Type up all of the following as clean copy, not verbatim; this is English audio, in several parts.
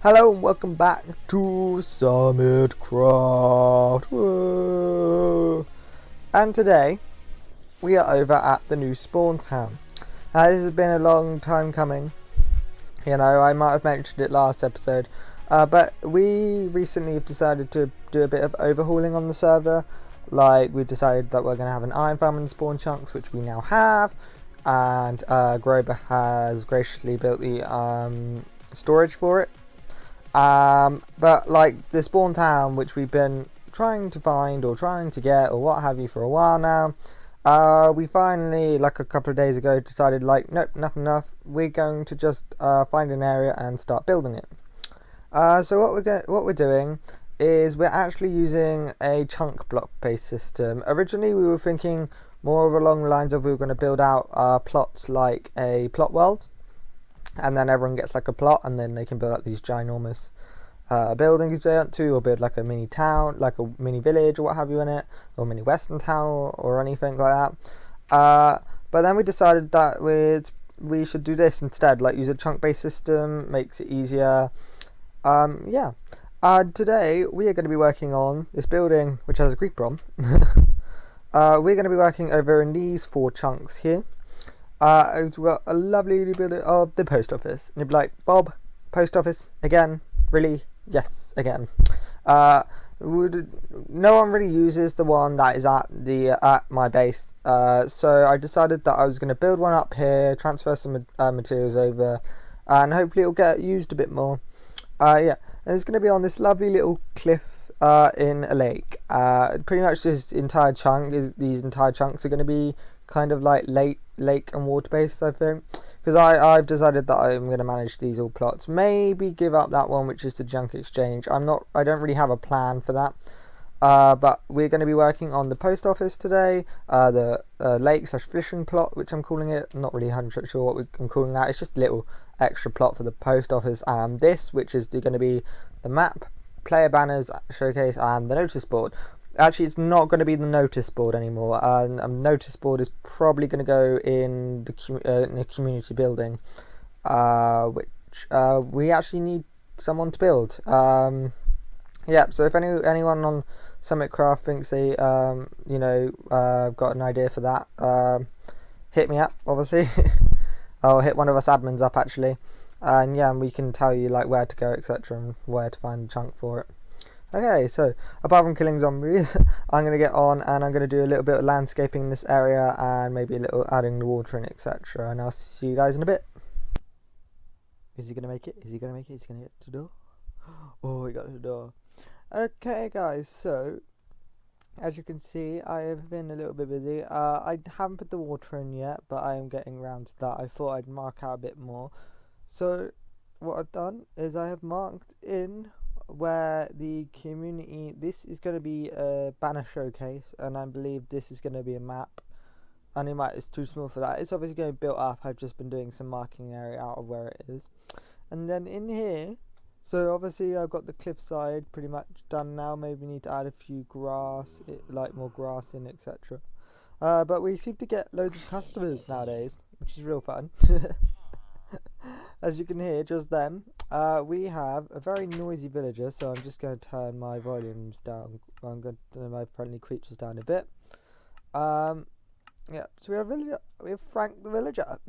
Hello and welcome back to SummitCraft. Whoa. And today we are over at the new spawn town. This has been a long time coming. You know, I might have mentioned it last episode, but we recently have decided to do a bit of overhauling on the server. Like, we decided that we're going to have an iron farm in spawn chunks, which we now have, and Grober has graciously built the storage for it. But like the spawn town, which we've been trying to find or trying to get or what have you for a while now, we finally, like a couple of days ago, decided like, nope, enough. We're going to just find an area and start building it. So what we're doing is we're actually using a chunk block based system. Originally we were thinking more along the lines of we were going to build out plots like a plot world, and then everyone gets like a plot, and then they can build up these ginormous buildings if they want to, or build like a mini town, like a mini village or what have you in it, or mini western town or anything like that. But then we decided that we should do this instead, like use a chunk based system, makes it easier. Today we are going to be working on this building which has a creeper on. We're going to be working over in these 4 chunks here. We've got a lovely new building of the post office. And you'd be like, Bob, post office again? Really? Yes, again. No one really uses the one that is at my base. So I decided that I was going to build one up here, transfer some materials over, and hopefully it'll get used a bit more. And it's going to be on this lovely little cliff in a lake. Pretty much these entire chunks are going to be kind of like lake and water based, I think, because I've decided that I'm going to manage these all plots. Maybe give up that one, which is the junk exchange. I don't really have a plan for that. But we're going to be working on the post office today, the lake/fishing plot, which I'm calling it. I'm not really 100% sure what I'm calling that. It's just a little extra plot for the post office. And this, which is going to be the map, player banners, showcase, and the notice board. Actually, it's not going to be the notice board anymore. Notice board is probably going to go in the community building, which we actually need someone to build. So if anyone on SummitCraft thinks they got an idea for that, hit me up, obviously. I'll hit one of us admins up actually, and we can tell you like where to go, etc., and where to find the chunk for it. Okay, so apart from killing zombies, I'm going to get on and I'm going to do a little bit of landscaping in this area and maybe a little adding the water in, etc. And I'll see you guys in a bit. Is he going to make it? Is he going to make it? Is he going to get to the door? Oh, he got to the door. Okay, guys, so as you can see, I have been a little bit busy. I haven't put the water in yet, but I am getting around to that. I thought I'd mark out a bit more. So what I've done is I have marked in where the community, this is going to be a banner showcase, and I believe this is going to be a map, and it's too small for that. It's obviously going to be built up. I've just been doing some marking area out of where it is. And then in here, so obviously I've got the cliffside pretty much done now. Maybe need to add a few grass, more grass in, etc. But we seem to get loads of customers nowadays, which is real fun. As you can hear just then, we have a very noisy villager, so I'm just going to turn my volumes down. I'm going to turn my friendly creatures down a bit. So we have Frank the villager.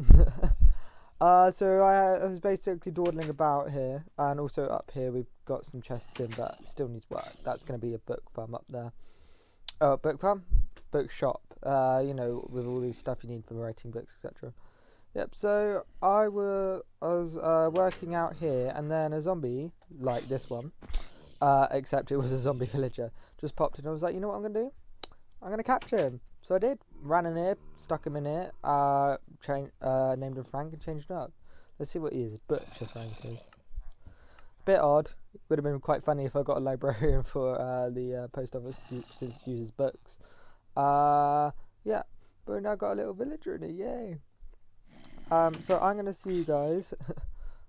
So I was basically dawdling about here, and also up here we've got some chests in, but it still needs work. That's going to be a book farm up there. Bookshop. With all these stuff you need for writing books, etc. So I was working out here, and then a zombie, like this one, except it was a zombie villager, just popped in. I was like, you know what I'm going to do? I'm going to capture him. So I did. Ran in here, stuck him in here, named him Frank and changed him up. Let's see what he is. Butcher Frank is. Bit odd. It would have been quite funny if I got a librarian for the post office, since it uses books. But we now got a little villager in it. Yay. So I'm going to see you guys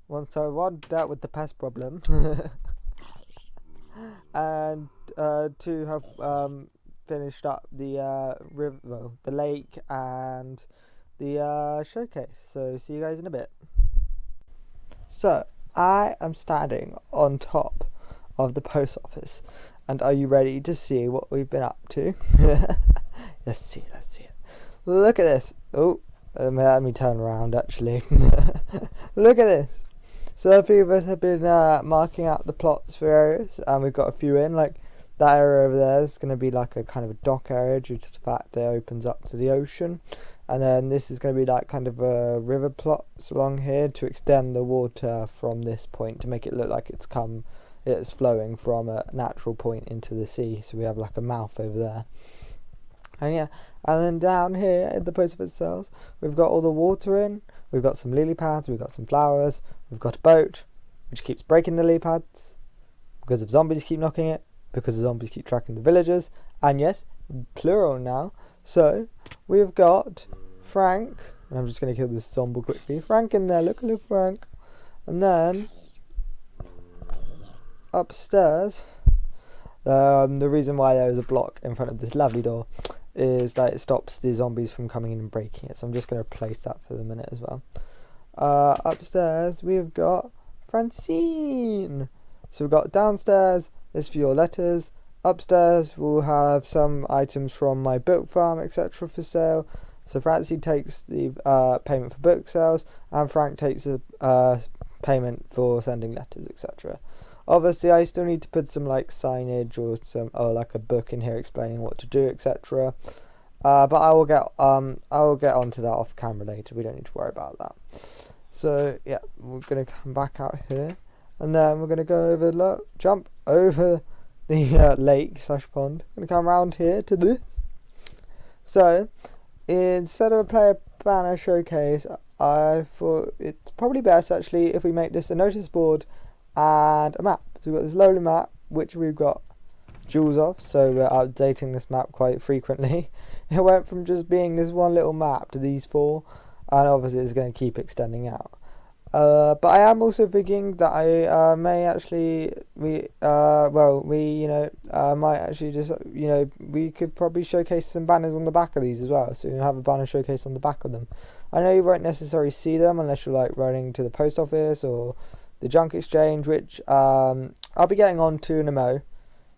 once I've dealt with the pest problem and to have finished up the the lake and the showcase. So see you guys in a bit. So I am standing on top of the post office, and are you ready to see what we've been up to? Let's see it. Look at this. Oh, let me turn around actually. Look at this. So a few of us have been marking out the plots for areas, and we've got a few in, like that area over there is going to be like a kind of a dock area due to the fact that it opens up to the ocean. And then this is going to be like kind of a river plots along here to extend the water from this point to make it look like it's flowing from a natural point into the sea. So we have like a mouth over there. And yeah, and then down here in the post office cells, we've got all the water in. We've got some lily pads, we've got some flowers, we've got a boat, which keeps breaking the lily pads because of zombies keep knocking it, because the zombies keep tracking the villagers, and yes, plural now. So we've got Frank, and I'm just going to kill this zombie quickly. Frank in there, look at Frank. And then upstairs, the reason why there is a block in front of this lovely door is that it stops the zombies from coming in and breaking it. So I'm just going to replace that for the minute as well. Upstairs we've got Francine. So we've got downstairs is for your letters. Upstairs we'll have some items from my book farm, etc. for sale. So Francine takes the payment for book sales, and Frank takes a payment for sending letters, etc. Obviously, I still need to put some like signage or like a book in here explaining what to do, etc. But I will get onto that off camera later. We don't need to worry about that. So yeah, we're gonna come back out here, and then we're gonna go over, jump over the lake/pond. Gonna come around here to this. So instead of a player banner showcase, I thought it's probably best actually if we make this a notice board and a map. So we've got this lovely map which we've got jewels of, so we're updating this map quite frequently. It went from just being this one little map to these four, and obviously it's going to keep extending out. But I am also thinking that I may actually might actually just we could probably showcase some banners on the back of these as well, so you have a banner showcase on the back of them. I know you won't necessarily see them unless you're like running to the post office or the junk exchange, which I'll be getting on to in a mo.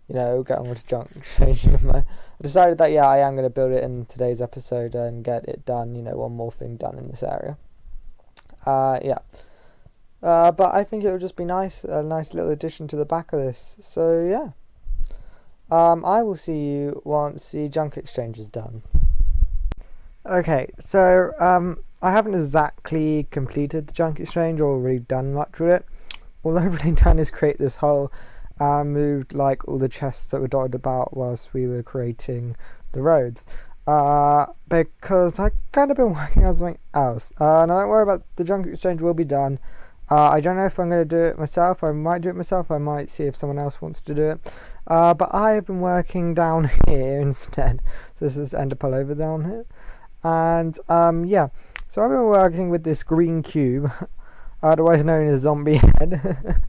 Get on with the junk exchange in a mo. I decided that I am going to build it in today's episode and get it done. One more thing done in this area. But I think it would just be nice, a nice little addition to the back of this. So yeah, I will see you once the junk exchange is done. Okay, so I haven't exactly completed the junk exchange or really done much with it. All I've really done is create this hole and moved like all the chests that were dotted about whilst we were creating the roads. Because I kind of been working on something else. Now don't worry about the junk exchange, will be done. I don't know if I'm going to do it myself. I might do it myself. I might see if someone else wants to do it. But I have been working down here instead. So this is Enderpearl over down here. And yeah, so I've been working with this green cube, otherwise known as zombie head.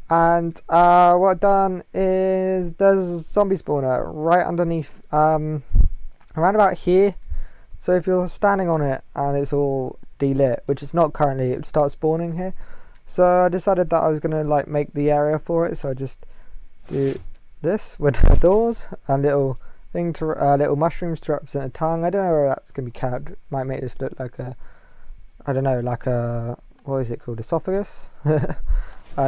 And what I've done is there's a zombie spawner right underneath, around about here. So if you're standing on it and it's all delit, which it's not currently, it starts spawning here. So I decided that I was gonna like make the area for it. So I just do this with the doors and little thing to little mushrooms to represent a tongue. I don't know where that's gonna be kept. Might make this look like a, I don't know, like a, what is it called, esophagus?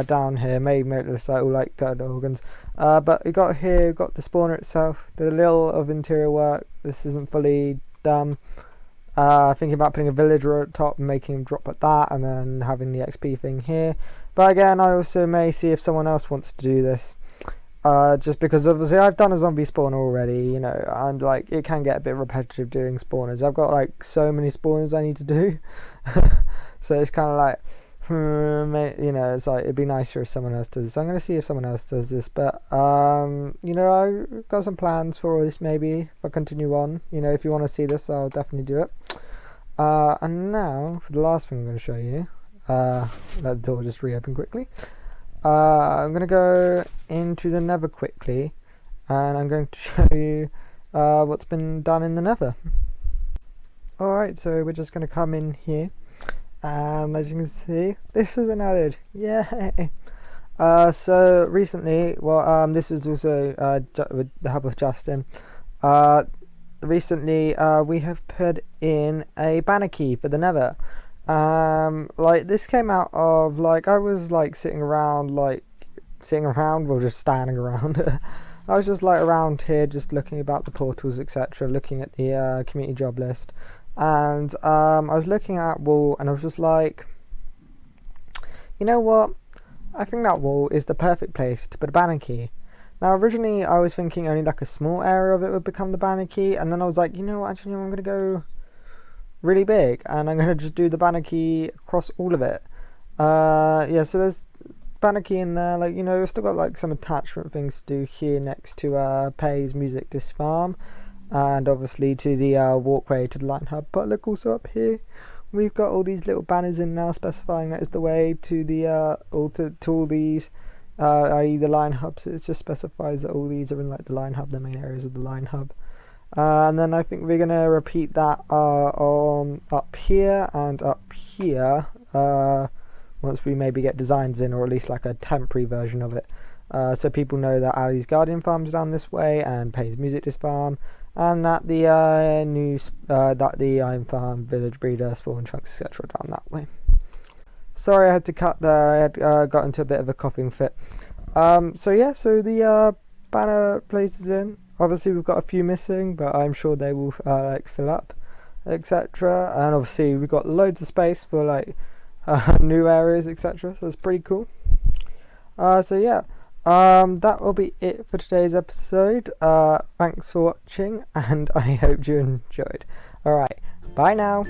Down here, maybe make this like all like gut organs. But we got here, we've got the spawner itself. Did a little of interior work. This isn't fully done. Thinking about putting a villager at the top and making him drop at that, and then having the XP thing here. But again, I also may see if someone else wants to do this. Just because obviously I've done a zombie spawner already, and like it can get a bit repetitive doing spawners. I've got like so many spawners I need to do. So it's kind of like, it's like it'd be nicer if someone else does this. So I'm going to see if someone else does this, but I've got some plans for this. Maybe if I continue on, if you want to see this, I'll definitely do it. And now for the last thing I'm going to show you, let the door just reopen quickly. I'm going to go into the nether quickly, and I'm going to show you what's been done in the nether. Alright, so we're just going to come in here, and as you can see, this has been added. Yay! So recently, well, this was also with the help of Justin. Recently, we have put in a banner key for the Nether. Like this came out of like I was like sitting around, well, just standing around. I was just like around here, just looking about the portals, etc., looking at the community job list, and I was looking at wall, and I was just like, you know what? I think that wall is the perfect place to put a banner key. Now, originally, I was thinking only like a small area of it would become the banner key, and then I was like, you know what? Actually, I'm gonna go really big, and I'm gonna just do the banner key across all of it. Yeah, so there's banner key in there, like, you know, we've still got like some attachment things to do here next to Pay's Music Disc Farm, and obviously to the walkway to the Line Hub. But look, also up here we've got all these little banners in now specifying that is the way to the to all these, i.e. the Line Hub. So it just specifies that all these are in like the Line Hub, the main areas of the Line Hub. And then I think we're gonna repeat that on up here and up here, once we maybe get designs in, or at least like a temporary version of it, so people know that Ali's Guardian Farm's down this way and Payne's Music Disc Farm, and that the that the Iron Farm, Village Breeder, Spawn Chunks, etc. down that way. Sorry, I had to cut there. I had got into a bit of a coughing fit. So yeah, so the banner places in. Obviously, we've got a few missing, but I'm sure they will like fill up, etc. And obviously, we've got loads of space for like new areas, etc. So it's pretty cool. So yeah, that will be it for today's episode. Thanks for watching, and I hope you enjoyed. Alright, bye now.